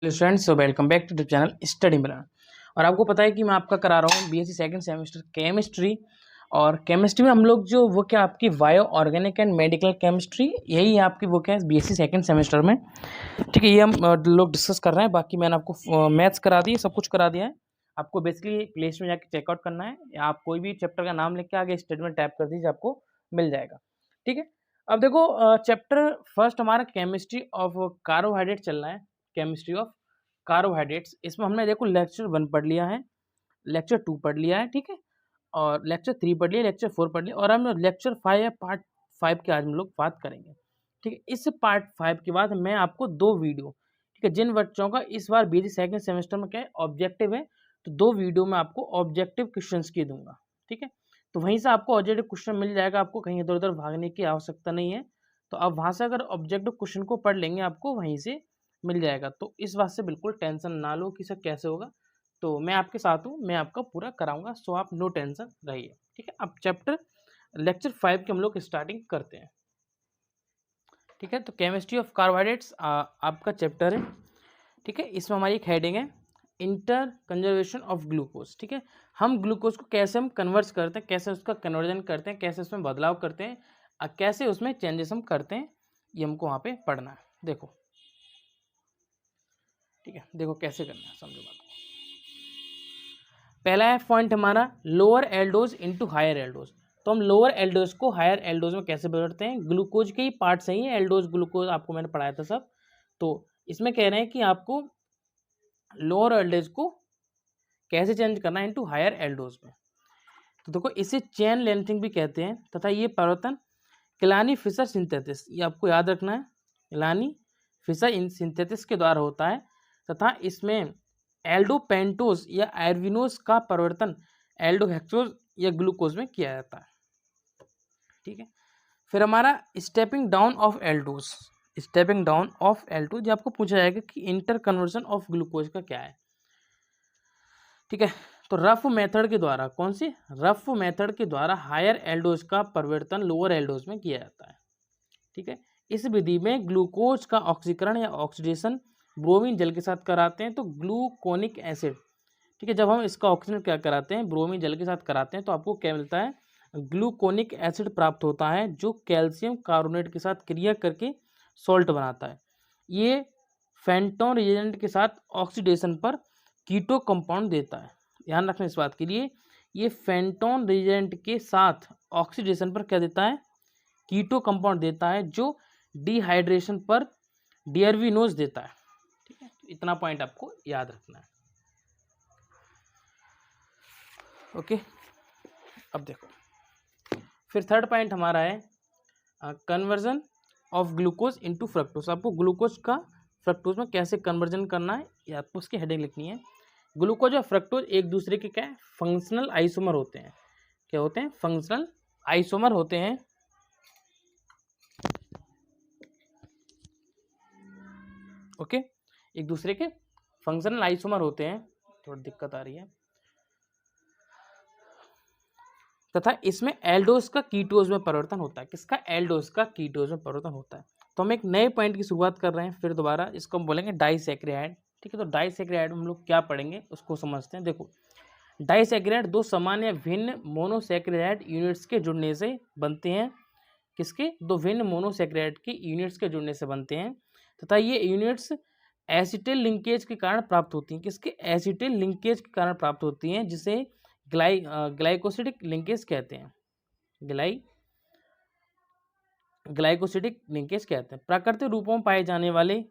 Students, welcome back to the channel study मिलर। और आपको पता है कि मैं आपका करा रहा हूँ बीएससी सेकंड सेमेस्टर केमिस्ट्री। और केमिस्ट्री में हम लोग जो वो क्या आपकी bio organic and medical chemistry, यही आपकी वो क्या है बीएससी सेकंड सेमेस्टर में। ठीक है, ये हम लोग डिस्कस कर रहे हैं। बाकी मैंने आपको मैथ्स करा दिए, सब कुछ करा दिया है। आपको बेसिकली प्ले स्टोर में जाकर चेकआउट करना है, या आप कोई भी चैप्टर का नाम लिख के आगे स्टेटमेंट टाइप कर दीजिए, आपको मिल जाएगा। ठीक है, अब देखो चैप्टर फर्स्ट हमारा केमिस्ट्री ऑफ कार्बोहाइड्रेट चल रहा है। केमिस्ट्री ऑफ कार्बोहाइड्रेट्स, इसमें हमने देखो लेक्चर 1 पढ़ लिया है, लेक्चर 2 पढ़ लिया है, ठीक है, और लेक्चर 3 पढ़ लिया, लेक्चर 4 पढ़ लिया, और हम लेक्चर 5 या पार्ट 5 की आज हम लोग बात करेंगे। ठीक है, इस पार्ट 5 के बाद मैं आपको 2 वीडियो, ठीक है, जिन बच्चों का इस बार बीएससी सेकंड सेमेस्टर में क्या है ऑब्जेक्टिव है, तो 2 वीडियो में आपको ऑब्जेक्टिव क्वेश्चंस की दूंगा। ठीक है, तो वहीं से आपको ऑब्जेक्टिव क्वेश्चन मिल जाएगा, आपको कहीं इधर उधर भागने की आवश्यकता नहीं है। तो आप वहां से अगर ऑब्जेक्टिव क्वेश्चन को पढ़ लेंगे, आपको वहीं से मिल जाएगा। तो इस बात से बिल्कुल टेंशन ना लो कि सर कैसे होगा, तो मैं आपके साथ हूँ, मैं आपका पूरा कराऊंगा, सो आप नो टेंशन रहिए। ठीक है, अब चैप्टर लेक्चर 5 के हम लोग स्टार्टिंग करते हैं। ठीक है, तो केमिस्ट्री ऑफ कार्बोहाइड्रेट्स आपका चैप्टर है। ठीक है, इसमें हमारी एक हेडिंग है इंटर कंजर्वेशन ऑफ ग्लूकोज। ठीक है, हम ग्लूकोज को कैसे हम कन्वर्ट करते हैं, कैसे उसका कन्वर्जन करते हैं, कैसे उसमें बदलाव करते हैं, कैसे उसमें चेंजेस हम करते हैं, ये हमको वहाँ पे पढ़ना है। देखो, ठीक है, देखो कैसे करना है, समझो बात को। पहला है पॉइंट हमारा lower aldoses into higher aldoses. तो हम लोअर एल्डोज को हायर एल्डोज में कैसे बदलते हैं, ग्लूकोज के ही पार्ट से ही एल्डोज ग्लूकोज आपको मैंने पढ़ाया था सब। तो इसमें कह रहे हैं कि आपको लोअर एल्डोज को कैसे चेंज करना है इनटू हायर एल्डोज में। तो देखो, इसे चेन लेंथिंग भी कहते हैं, तथा ये परिवर्तन किलानी फिशर सिंथेसिस, ये आपको याद रखना है, किलानी फिशर सिंथेसिस के द्वारा होता है, तथा इसमें एल्डोपेंटोज या एर्विनोज का परिवर्तन एल्डोहेक्सोज या ग्लूकोज में किया जाता है। ठीक है, फिर हमारा stepping down of aldoses, stepping down of aldoses, आपको पूछा जाएगा कि इंटर कन्वर्जन ऑफ ग्लूकोज का क्या है। ठीक है, तो रफ मेथड के द्वारा, कौन सी रफ मेथड के द्वारा हायर एल्डोज का परिवर्तन लोअर एल्डोज में किया जाता है। ठीक है, इस विधि में ग्लूकोज का ऑक्सीकरण या ऑक्सीडेशन ब्रोमीन जल के साथ कराते हैं, तो ग्लूकोनिक एसिड। ठीक है, जब हम इसका ऑक्सीजन क्या कराते हैं, ब्रोमीन जल के साथ कराते हैं, तो आपको क्या मिलता है, ग्लूकोनिक एसिड प्राप्त होता है, जो कैल्शियम कार्बोनेट के साथ क्रिया करके सॉल्ट बनाता है। ये फेंटोन रिएजेंट के साथ ऑक्सीडेशन पर कीटो कंपाउंड देता है। ध्यान रखना इस बात के लिए, ये फेंटोन रिएजेंट के साथ ऑक्सीडेशन पर क्या देता है, कीटो कंपाउंड देता है, जो डिहाइड्रेशन पर डियरविनोज देता है। ठीक है, तो इतना पॉइंट आपको याद रखना है। ओके, अब देखो, फिर थर्ड पॉइंट हमारा है conversion of glucose into fructose. आपको ग्लूकोज का फ्रक्टोज में कैसे कन्वर्जन करना है, ये आपको उसकी हेडिंग लिखनी है। ग्लूकोज और फ्रक्टोज एक दूसरे के क्या है, फंक्शनल आइसोमर होते हैं। क्या होते हैं, फंक्शनल आइसोमर होते हैं। ओके, एक दूसरे के फंक्शनल आइसोमर होते हैं, थोड़ी दिक्कत आ रही है, तथा इसमें एल्डोज का कीटोज में परिवर्तन होता है। किसका, एल्डोज का कीटोज में परिवर्तन होता है। तो हम एक नए पॉइंट की शुरुआत कर रहे हैं, फिर दोबारा इसको हम बोलेंगे डाइसैकराइड। ठीक है, तो डाइसैकराइड में हम लोग क्या पढ़ेंगे उसको समझते हैं। देखो, डाइसैकराइड दो समान या भिन्न मोनोसैकराइड यूनिट्स के जुड़ने से बनते हैं। किसके, दो भिन्न मोनोसैकराइड के यूनिट्स के जुड़ने से बनते हैं, तथा ये यूनिट्स एसिटिल लिंकेज के कारण प्राप्त होती हैं। किसके, एसिटिल लिंकेज के कारण प्राप्त होती हैं, जिसे ग्लाइकोसिडिक लिंकेज कहते हैं। ग्लाइकोसिडिक लिंकेज कहते हैं। प्राकृतिक रूपों में पाए जाने वाले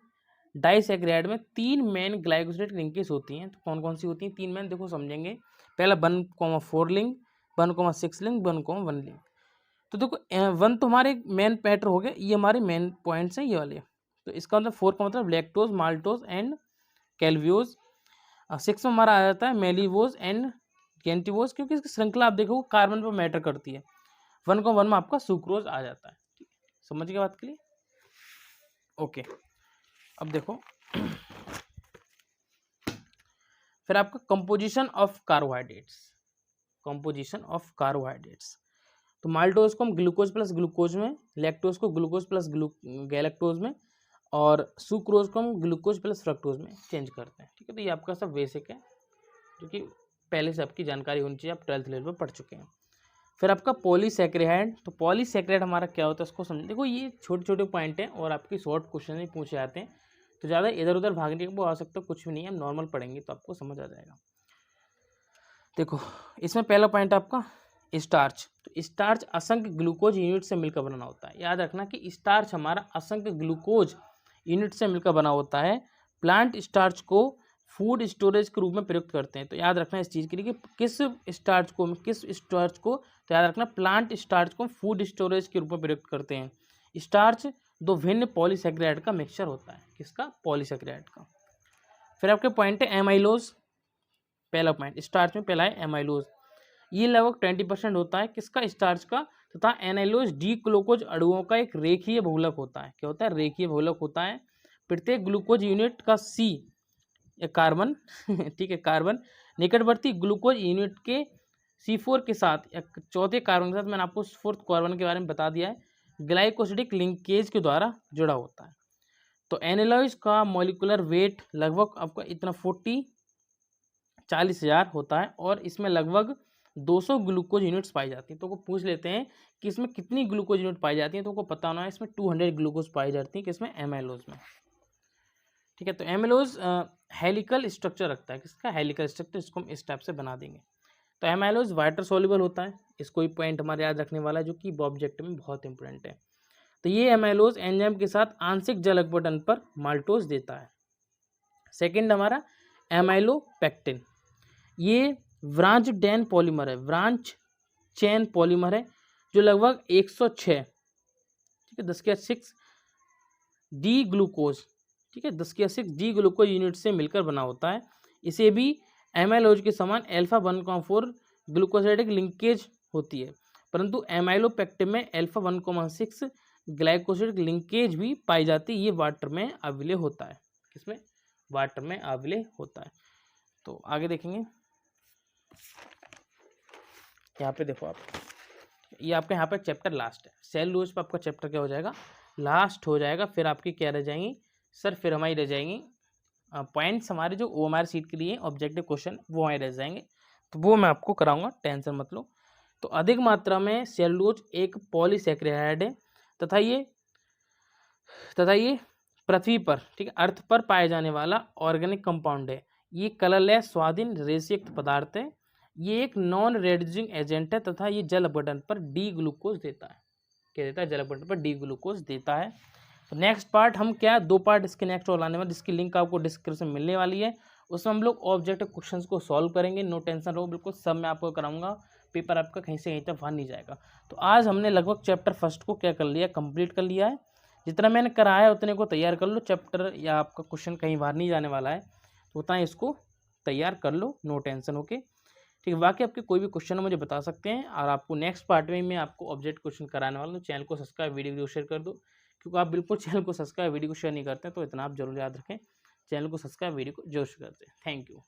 डाइसैकराइड में 3 मेन ग्लाइकोसिडिक लिंकेज होती हैं। तो कौन कौन सी होती हैं, 3 मेन, देखो समझेंगे। पहला 1,4 लिंक, 1,6 लिंक, 1,1 लिंक। तो देखो 1 तो हमारे मेन पैटर हो गए, ये हमारे मेन पॉइंट्स हैं ये वाले। तो इसका मतलब 4 का मतलब लैक्टोज, माल्टोज एंड कैल्वियोज। 6 में हमारा आ जाता है मेलिवोज एंड कैंटिवोज, क्योंकि इसकी श्रृंखला आप देखो कार्बन पर मैटर करती है। 1,1 में आपका सुक्रोज आ जाता है। ठीक है, समझ गए बात के लिए। ओके, अब देखो फिर आपका composition of carbohydrates. Composition of carbohydrates, तो माल्टोज को हम ग्लूकोज प्लस ग्लूकोज में, लैक्टोज को ग्लूकोज प्लस गैलेक्टोज में, और सुक्रोज को हम ग्लूकोज प्लस फ्रक्टोज में चेंज करते हैं। ठीक है, तो ये आपका सब बेसिक है जो कि पहले से आपकी जानकारी होनी चाहिए, आप 12th लेवल पर पढ़ चुके हैं। फिर आपका पॉलीसैकेराइड, तो पॉलीसैकेराइड हमारा क्या होता है उसको समझ। देखो ये छोटे छोटे पॉइंट हैं और आपके शॉर्ट क्वेश्चन ही पूछे जाते हैं, तो ज़्यादा इधर उधर भागने की वो आवश्यकता कुछ भी नहीं है, हम नॉर्मल पढ़ेंगे तो आपको समझ आ जाएगा। देखो इसमें पहला पॉइंट आपका स्टार्च, तो स्टार्च असंख्य ग्लूकोज यूनिट से मिलकर बना होता है। याद रखना कि स्टार्च हमारा असंख्य ग्लूकोज यूनिट से मिलकर बना होता है। प्लांट स्टार्च को फूड स्टोरेज के रूप में प्रयुक्त करते हैं। तो याद रखना इस चीज़ के लिए कि किस स्टार्च को, तो याद रखना प्लांट स्टार्च को फूड स्टोरेज के रूप में प्रयुक्त करते हैं। स्टार्च दो भिन्न पॉलीसैकेराइड का मिक्सचर होता है, किसका, पॉलीसैकेराइड का। फिर आपके पॉइंट है एमाइलोज, पहला पॉइंट स्टार्च में पहला है एमाइलोज, ये लगभग 20% होता है किसका, स्टार्च का, तथा एनाइलोज डी ग्लूकोज अणुओं का एक रेखीय बहुलक होता है। क्या होता है, रेखीय बहुलक होता है। प्रत्येक ग्लूकोज यूनिट का सी या कार्बन ठीक है, कार्बन निकटवर्ती ग्लूकोज यूनिट के C4 के साथ या चौथे कार्बन के साथ, मैंने आपको फोर्थ कार्बन के बारे में बता दिया है, ग्लाइकोसिडिक लिंकेज के द्वारा जुड़ा होता है। तो एनाइलोज का मॉलिक्यूलर वेट लगभग आपका इतना 40,000 होता है और इसमें लगभग 200 ग्लूकोज यूनिट्स पाई जाती हैं। तो को पूछ लेते हैं कि इसमें कितनी ग्लूकोज यूनिट पाई जाती है, तो को पता होना है इसमें 200 ग्लूकोज पाई जाती है किसमें, एमाइलोज में। ठीक है, तो एमाइलोज हेलिकल स्ट्रक्चर रखता है, किसका, हेलिकल स्ट्रक्चर, इसको हम इस टाइप से बना देंगे। तो एमाइलोज वाटर सोल्यूबल होता है, इसको ही पॉइंट हमारे याद रखने वाला है जो कि ऑब्जेक्ट में बहुत इंपॉर्टेंट है। तो ये एमाइलोज एंजाइम के साथ आंशिक जल अपघटन पर माल्टोज देता है। सेकेंड हमारा एमाइलोपेक्टिन, ये ब्रांच चेन पॉलीमर है, ब्रांच चेन पॉलीमर है जो लगभग 106, ठीक है, 10⁶ डी ग्लूकोज, ठीक है, 10⁶ डी ग्लूकोज यूनिट से मिलकर बना होता है। इसे भी एमाइलोज के समान अल्फा 1,4 ग्लूकोसाइडिक लिंकेज होती है, परंतु एमाइलोपेक्टिन में अल्फा 1,6 ग्लाइकोसाइडिक लिंकेज भी पाई जाती है। ये वाटर में अविलय होता है, किसमें, वाटर में अविलय होता है। तो आगे देखेंगे, यहाँ पे देखो आप, ये आपके यहाँ पे चैप्टर लास्ट है, सेलुलोज पे आपका चैप्टर क्या हो जाएगा, लास्ट हो जाएगा। फिर आपकी क्या रह जाएंगी सर, फिर हमारी रह जाएंगी पॉइंट्स हमारे जो OMR सीट के लिए ऑब्जेक्टिव क्वेश्चन वो हमारे रह जाएंगे, तो वो मैं आपको कराऊंगा, टेंशन मत लो। तो अधिक मात्रा में सेलुलोज एक पॉलीसैकेराइड है तथा ये पृथ्वी पर, ठीक है, अर्थ पर पाए जाने वाला ऑर्गेनिक कंपाउंड है। ये कलरलेस स्वादहीन रेशयुक्त पदार्थ है। ये एक नॉन रेड्यूसिंग एजेंट है तथा ये जल अपघटन पर डी ग्लूकोज देता है। क्या देता है, जल अपघटन पर डी ग्लूकोज देता है। तो नेक्स्ट पार्ट हम क्या, 2 पार्ट इसके नेक्स्ट और लाने वाले, जिसकी लिंक आपको डिस्क्रिप्शन में मिलने वाली है। उसमें हम लोग ऑब्जेक्टिव क्वेश्चंस को सॉल्व करेंगे, नो टेंशन रहो, बिल्कुल सब मैं आपको कराऊंगा, पेपर आपका कहीं से कहीं तक बाहर नहीं जाएगा। तो आज हमने लगभग चैप्टर फर्स्ट को क्या कर लिया, कंप्लीट कर लिया है। जितना मैंने कराया उतने को तैयार कर लो, चैप्टर या आपका क्वेश्चन कहीं बाहर नहीं जाने वाला है, तो उतना इसको तैयार कर लो, नो टेंशन, ओके। ठीक है, बाकी आपके कोई भी क्वेश्चन मुझे बता सकते हैं, और आपको नेक्स्ट पार्ट में मैं आपको ऑब्जेक्ट क्वेश्चन कराने वाला हूँ। चैनल को सब्सक्राइब, वीडियो शेयर कर दो, क्योंकि आप बिल्कुल चैनल को सब्सक्राइब, वीडियो को शेयर नहीं करते, तो इतना आप जरूर याद रखें, चैनल को सब्सक्राइब, वीडियो को जरूर शेयर करते हैं। Thank you.